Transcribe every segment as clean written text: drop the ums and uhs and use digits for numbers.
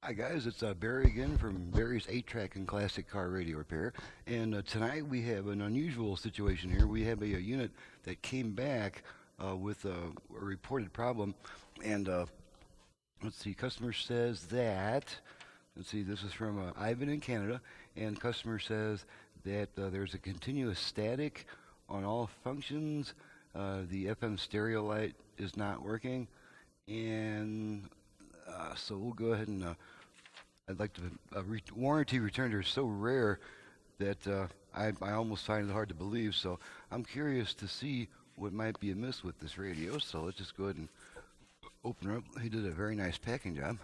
Hi guys, it's Barry again from Barry's 8-Track and Classic Car Radio Repair. And tonight we have an unusual situation here. We have a unit that came back with a reported problem. And let's see, customer says that, let's see, this is from Ivan in Canada. And customer says that there's a continuous static on all functions. The FM stereo light is not working. And so we'll go ahead and I'd like to. Warranty returns are so rare that I almost find it hard to believe. So I'm curious to see what might be amiss with this radio. So let's just go ahead and open her up. He did a very nice packing job.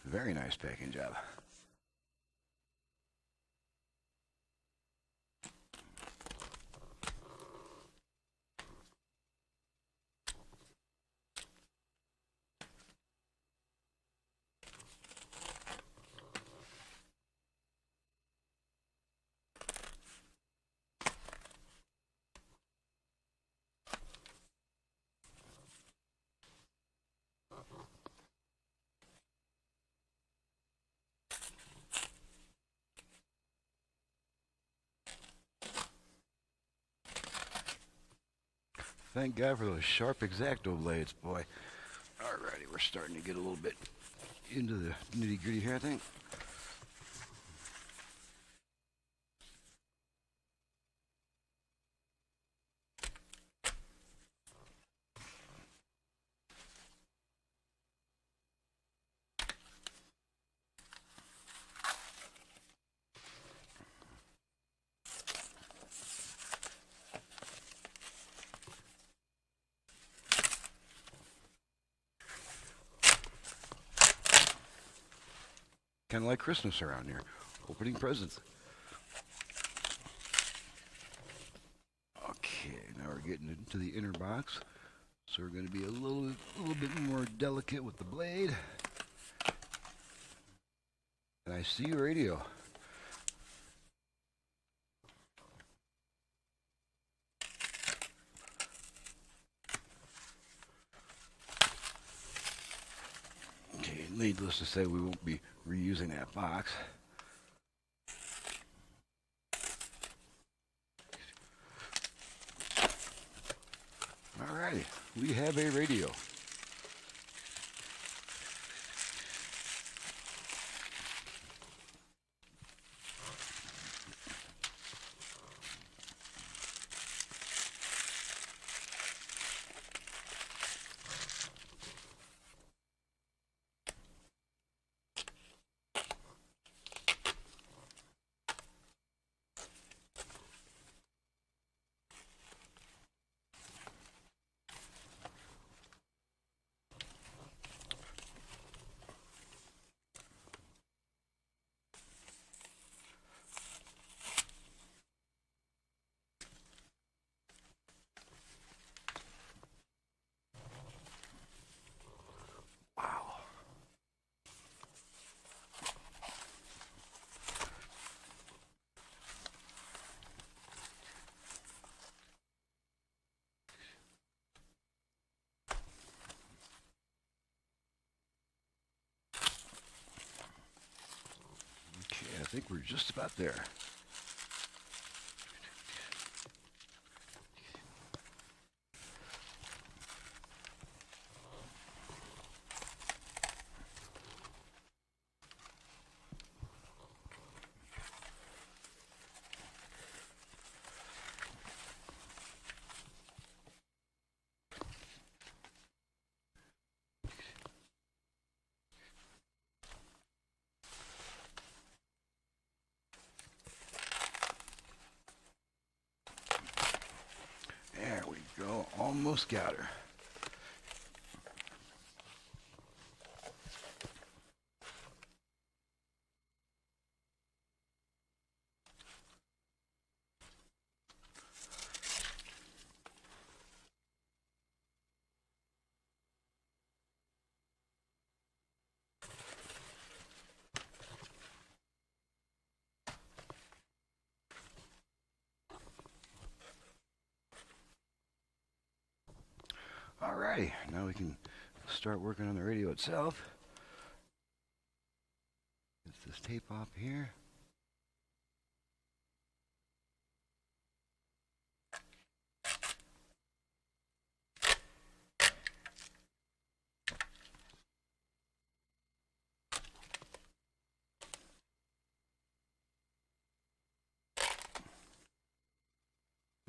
Very nice packing job. Thank God for those sharp X-Acto blades, boy. Alrighty, we're starting to get a little bit into the nitty gritty here, I think. Kind of like Christmas around here, opening presents. Okay, now we're getting into the inner box. So we're going to be a little bit more delicate with the blade. And I see your radio. Okay, needless to say, we won't be reusing that box. Alrighty, we have a radio. Wow. Okay, I think we're just about there. There we go. Almost got her. Alrighty, now we can start working on the radio itself. Get this tape off here.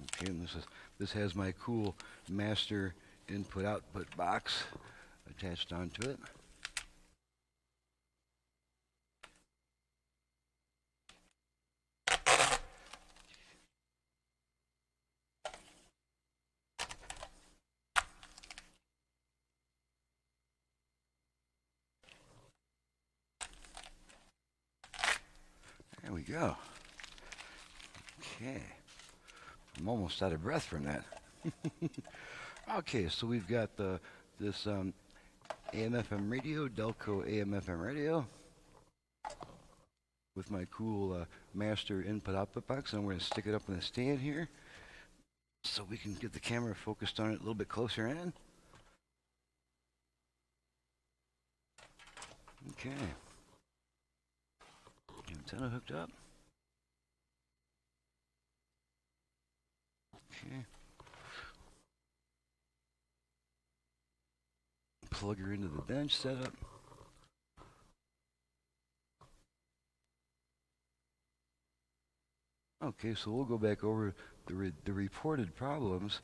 Okay, and this has my cool master input-output box attached onto it. There we go. Okay. I'm almost out of breath from that. Okay, so we've got this AM/FM radio, Delco AM/FM radio, with my cool master input-output box. And I'm going to stick it up on the stand here, so we can get the camera focused on it a little bit closer in. Okay. Antenna hooked up. Okay. Plug her into the bench setup. Okay, so we'll go back over the reported problems.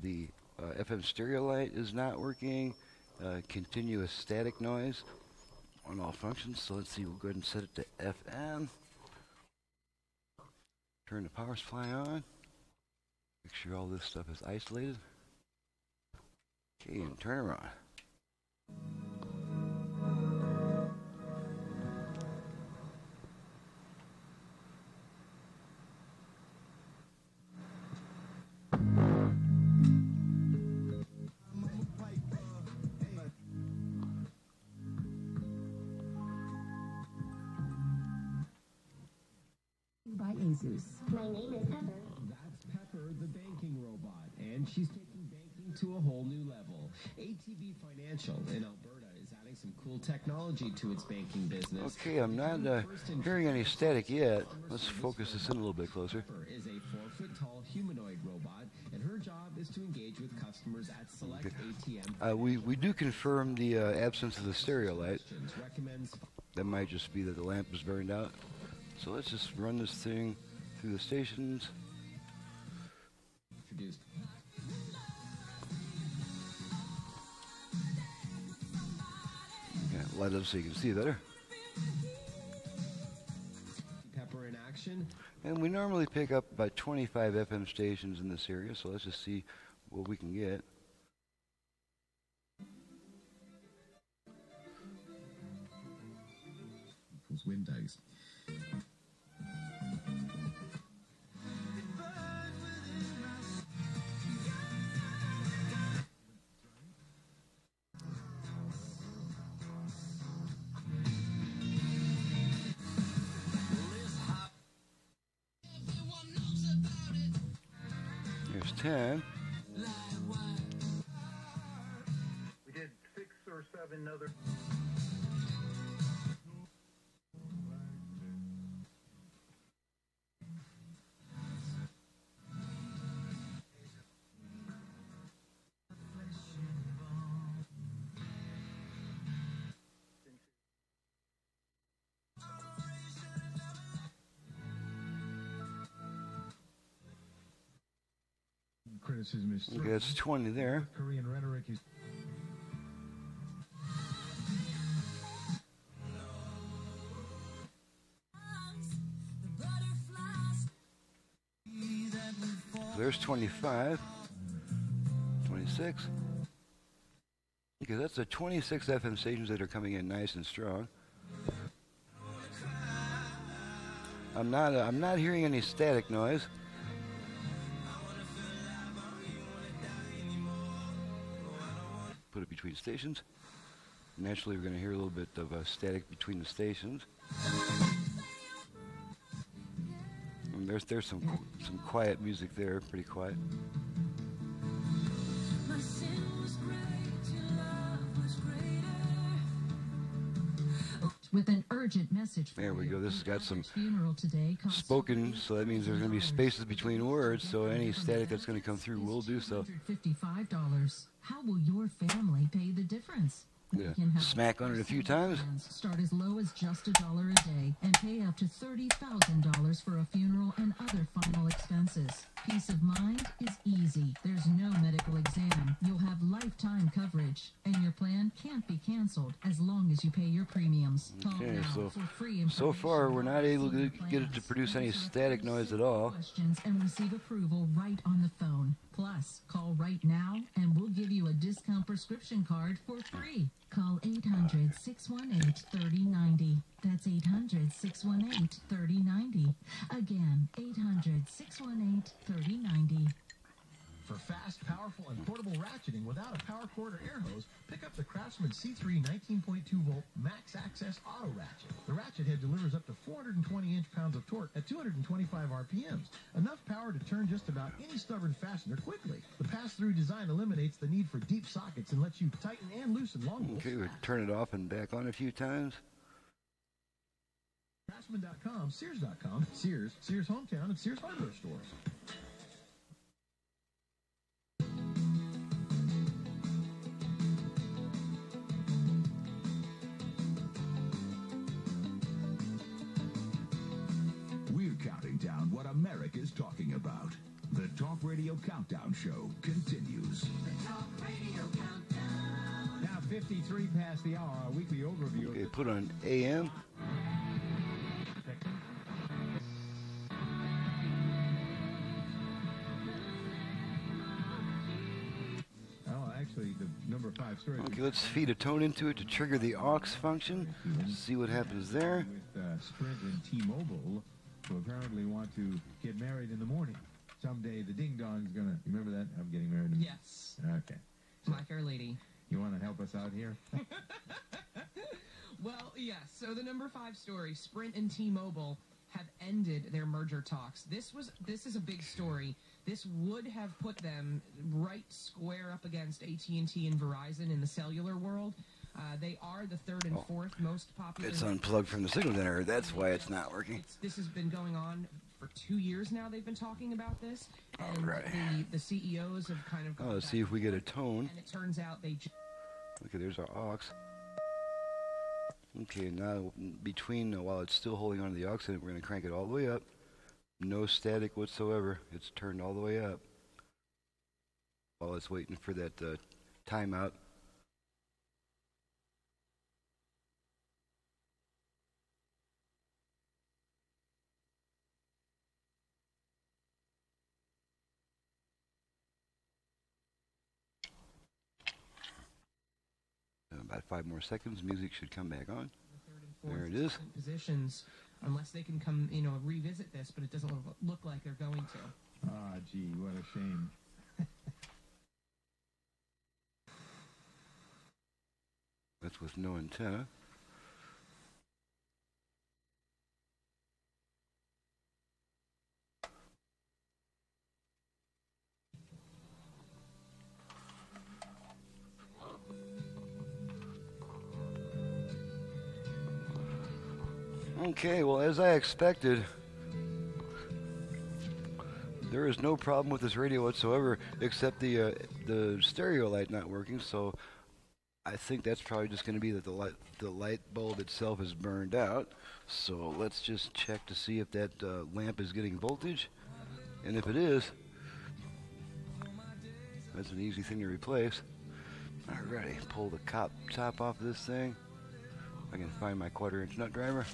The FM stereo light is not working. Continuous static noise on all functions. So let's see, we'll go ahead and set it to FM. Turn the power supply on. Make sure all this stuff is isolated. Okay, and turn her on. By ASUS. My name is Pepper. That's Pepper, the banking robot, and she's taking banking to a whole new level. ATB Financial in Alberta is adding some cool technology to its banking business. Okay, I'm not hearing any static yet. Let's focus this in a little bit closer. Pepper is a 4-foot-tall humanoid robot, and her job is to engage with customers at select ATM. We do confirm the absence of the stereo light. Recommends That might just be that the lamp is burned out. So let's just run this thing through the stations. introduced. Okay, light up so you can see better. Pepper in action. And we normally pick up about 25 FM stations in this area, so let's just see what we can get. Windows. There's 10. We did 6 or 7 other. Criticism is Okay, that's 20 there. Korean rhetoric is There's 25. 26. Because that's the 26 FM stations that are coming in nice and strong. I'm not hearing any static noise. Put it between stations. Naturally, we're going to hear a little bit of static between the stations. And there's some quiet music there, pretty quiet. With an urgent message. There we go. This has got some spoken, so that means there's going to be spaces between words, so any static that's going to come through will do so. $55. How will your family pay the difference? Yeah. Smack on it a few times. Start as low as just $1 a day and pay up to $30,000 for a funeral and other final expenses. Peace of mind is easy. There's no medical exam. You'll have lifetime coverage, and your plan can't be canceled as long as you pay your premiums. Okay, so far we're not able to get it to produce any static noise at all. Questions and receive approval right on the phone. Plus, call right now and we'll give you a discount prescription card for free. Call 800-618-3090. That's 800-618-3090. Again, 800-618-3090. For fast, powerful, and portable ratcheting without a power cord or air hose, pick up the Craftsman C3 19.2-volt Max Access Auto Ratchet. The ratchet head delivers up to 420 inch-pounds of torque at 225 RPMs, enough power to turn just about any stubborn fastener quickly. The pass-through design eliminates the need for deep sockets and lets you tighten and loosen long bolts. Okay, we'll turn it off and back on a few times. Craftsman.com, Sears.com, Sears, Sears Hometown, and Sears Hardware stores. Counting down what America's talking about. The Talk Radio Countdown Show continues. The Talk Radio Countdown. Now 53 past the hour, our weekly overview. Okay, put on AM. Oh, actually, the number 5 story. Okay, let's feed a tone into it to trigger the aux function. See what happens there. With Sprint and T-Mobile, who apparently want to get married in the morning. Someday the ding-dong's gonna... Remember that? I'm getting married in the morning. Yes. Okay. My Fair Lady. You want to help us out here? Well, yes. So the number 5 story, Sprint and T-Mobile have ended their merger talks. This is a big story. This would have put them right square up against AT&T and Verizon in the cellular world. They are the third and fourth most popular. It's unplugged from the signal generator. That's why it's not working. This has been going on for 2 years now. They've been talking about this. And All right. the CEOs have kind of... Let's see if we get a tone. And it turns out they... Okay, there's our aux. Okay, now between, while it's still holding on to the aux, we're going to crank it all the way up. No static whatsoever. It's turned all the way up. While it's waiting for that timeout. About 5 more seconds, music should come back on. There it is. Positions, unless they can come, revisit this, but it doesn't look like they're going to. Ah, gee, what a shame. That's with no antenna. Okay, well, as I expected, there is no problem with this radio whatsoever, except the stereo light not working. So I think that's probably just going to be that the light bulb itself is burned out. So let's just check to see if that lamp is getting voltage, and if it is, that's an easy thing to replace. Alrighty, pull the top off of this thing. I can find my 1/4-inch nut driver.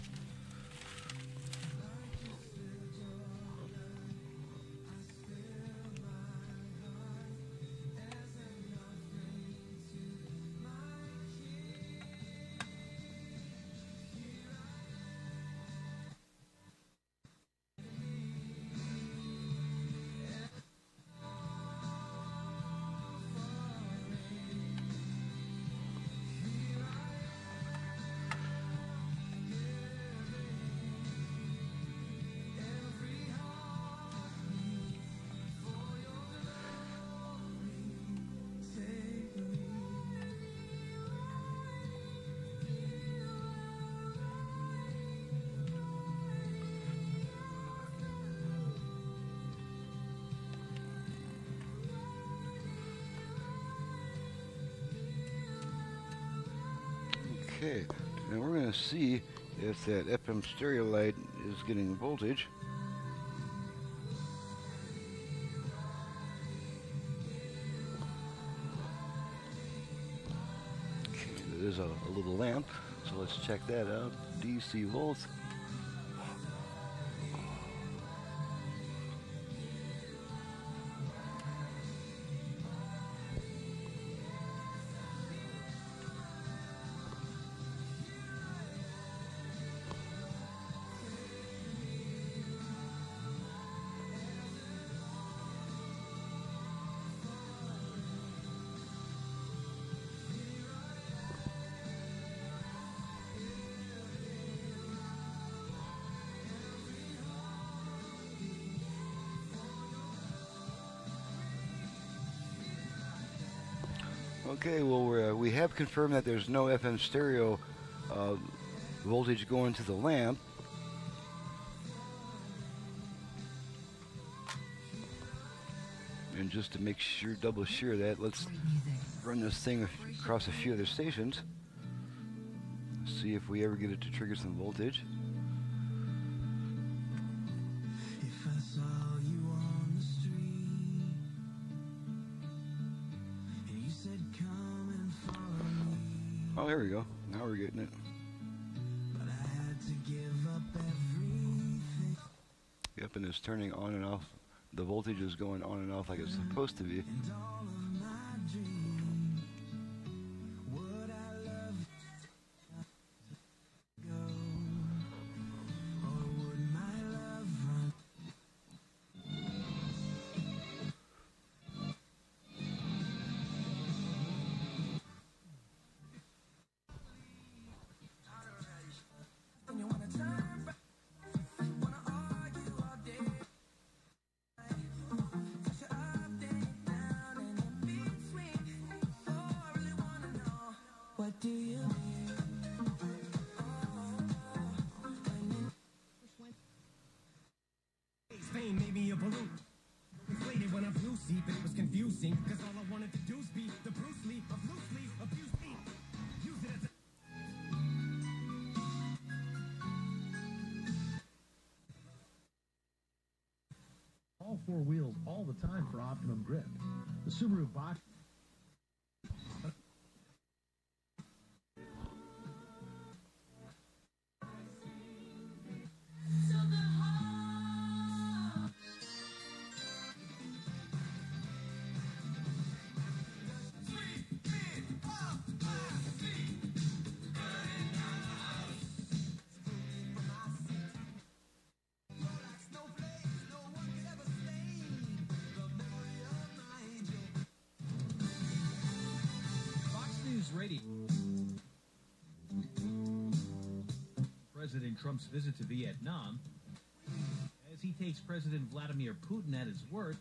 Okay, and we're going to see if that FM stereo light is getting voltage. Okay, there is a little lamp, so let's check that out. DC volts. Okay, well, we have confirmed that there's no FM stereo voltage going to the lamp. And just to make sure, double sure that, let's run this thing across a few other stations. See if we ever get it to trigger some voltage. Oh, there we go. Now we're getting it. Yep, and it's turning on and off. The voltage is going on and off like it's supposed to be. All four wheels all the time for optimum grip. The Subaru box. Radio. President Trump's visit to Vietnam, as he takes President Vladimir Putin at his word.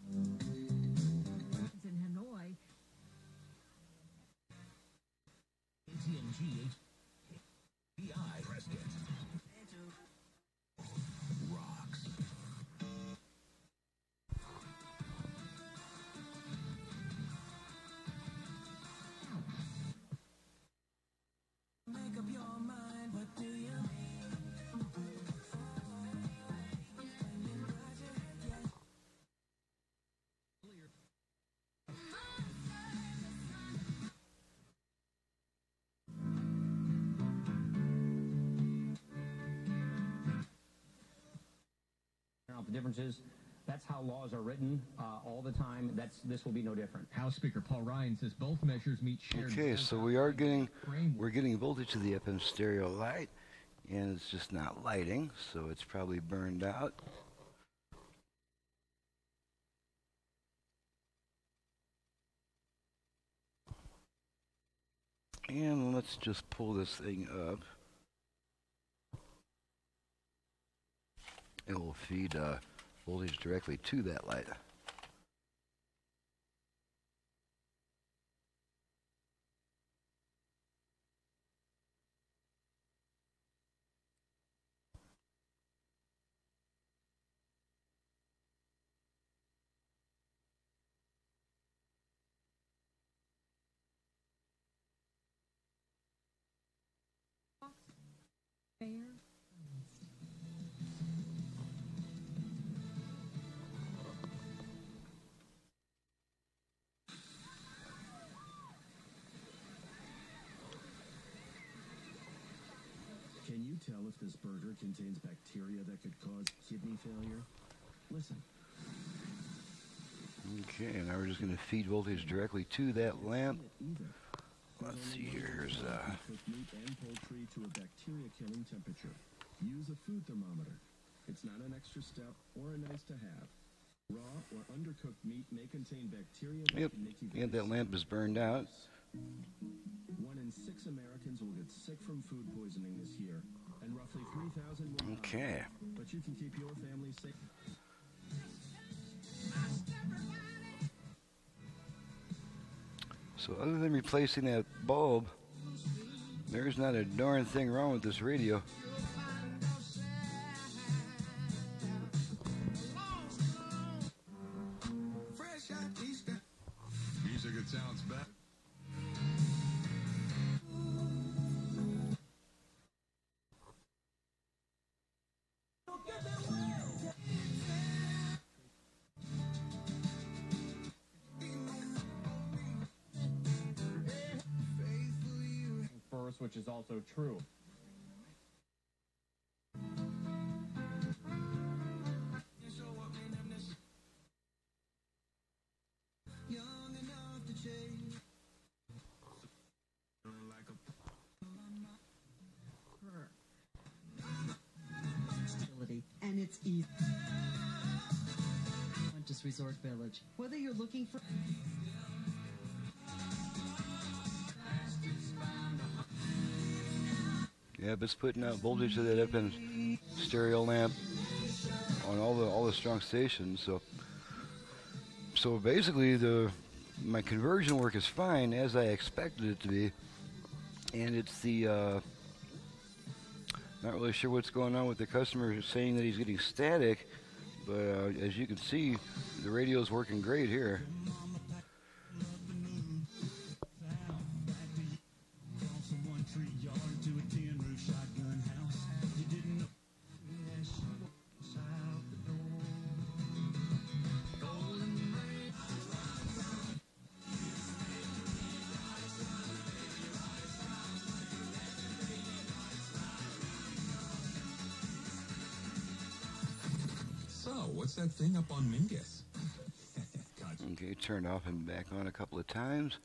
In Hanoi. AT&T HBI Prescott rocks. Make up your mind, what do you The difference is that's how laws are written all the time. This will be no different. House Speaker Paul Ryan says both measures meet shared. Okay, so we're getting voltage to the FM stereo light, and it's just not lighting, so it's probably burned out. And let's just pull this thing up. It will feed voltage directly to that light. Can you tell if this burger contains bacteria that could cause kidney failure? Listen. Okay, and now we're just going to feed voltage directly to that lamp. Let's see here. Here's Cook meat and poultry to a bacteria-killing temperature. Use a food thermometer. It's not an extra step or a nice to have. Raw or undercooked meat may contain bacteria that Yep, can make you and that lamp is burned out. 1 in 6 Americans will get sick from food poisoning this year, and roughly 3,000 will die. Okay. But you can keep your family safe. So other than replacing that bulb, there's not a darn thing wrong with this radio. Music, it sounds better. First, which is also true. And it's easy. Just Resort Village. Whether you're looking for Yeah, but it's putting out voltage to that FM stereo lamp on all the strong stations. So basically, my conversion work is fine as I expected it to be, and it's the not really sure what's going on with the customer saying that he's getting static, but as you can see, the radio's working great here. What's that thing up on Mingus? Okay, turned off and back on a couple of times.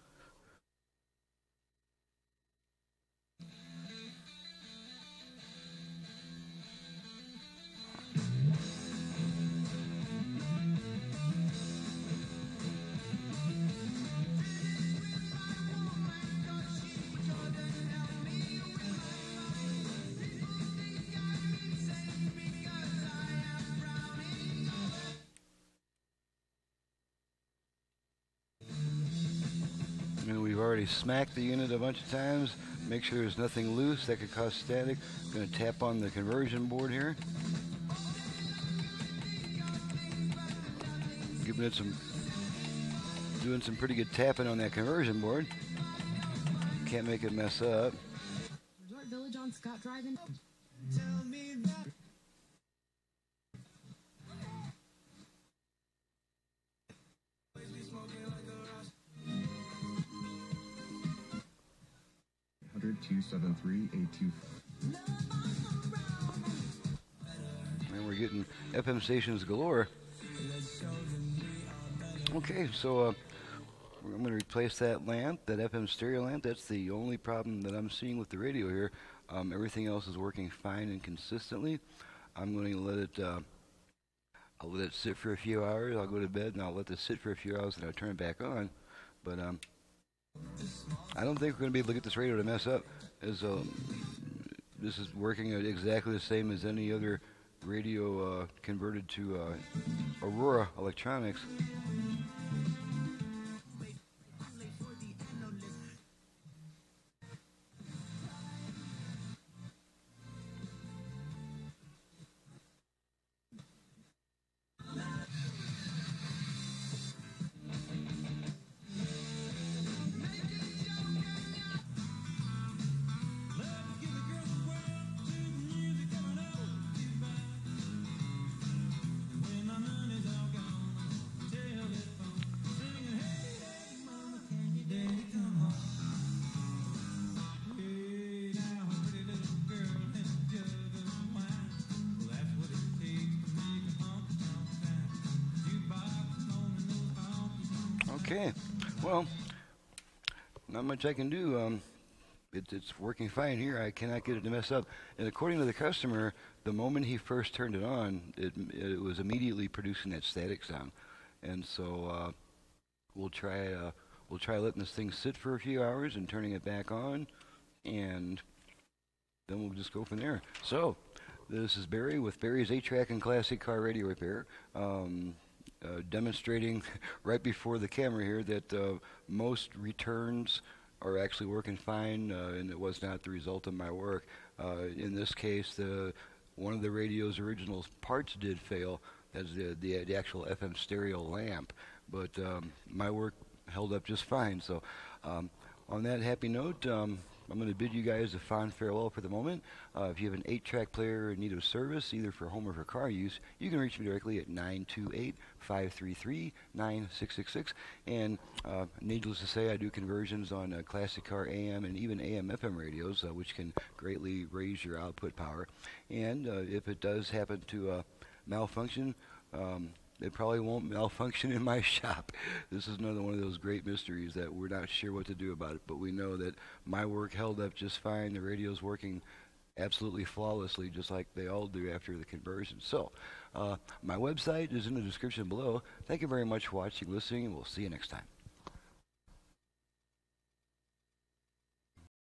And we've already smacked the unit a bunch of times. Make sure there's nothing loose that could cause static. I'm going to tap on the conversion board here. Doing some pretty good tapping on that conversion board. Can't make it mess up. Resort Village on Scott Drive in. Tell me that. And we're getting FM stations galore. Okay, so I'm going to replace that lamp, that FM stereo lamp. That's the only problem that I'm seeing with the radio here. Everything else is working fine and consistently. I'm going to let it, I'll let it sit for a few hours. I'll go to bed and I'll let this sit for a few hours and I'll turn it back on. But I don't think we're going to be able to get this radio to mess up. As this is working exactly the same as any other radio converted to Aurora Electronics. Okay, well, not much I can do. It's working fine here. I cannot get it to mess up. And according to the customer, the moment he first turned it on, it was immediately producing that static sound. And so we'll try letting this thing sit for a few hours and turning it back on, and then we'll just go from there. So this is Barry with Barry's 8-Track and Classic Car Radio Repair. Demonstrating right before the camera here that most returns are actually working fine, and it was not the result of my work. In this case, one of the radio's original parts did fail. That's the actual FM stereo lamp, but my work held up just fine. So on that happy note, I'm going to bid you guys a fond farewell for the moment. If you have an 8-track player in need of service, either for home or for car use, you can reach me directly at 928-533-9666. And needless to say, I do conversions on classic car AM and even AM FM radios, which can greatly raise your output power. And if it does happen to malfunction, it probably won't malfunction in my shop. This is another one of those great mysteries that we're not sure what to do about it, but we know that my work held up just fine. The radio's working absolutely flawlessly, just like they all do after the conversion. So, my website is in the description below. Thank you very much for watching, listening, and we'll see you next time.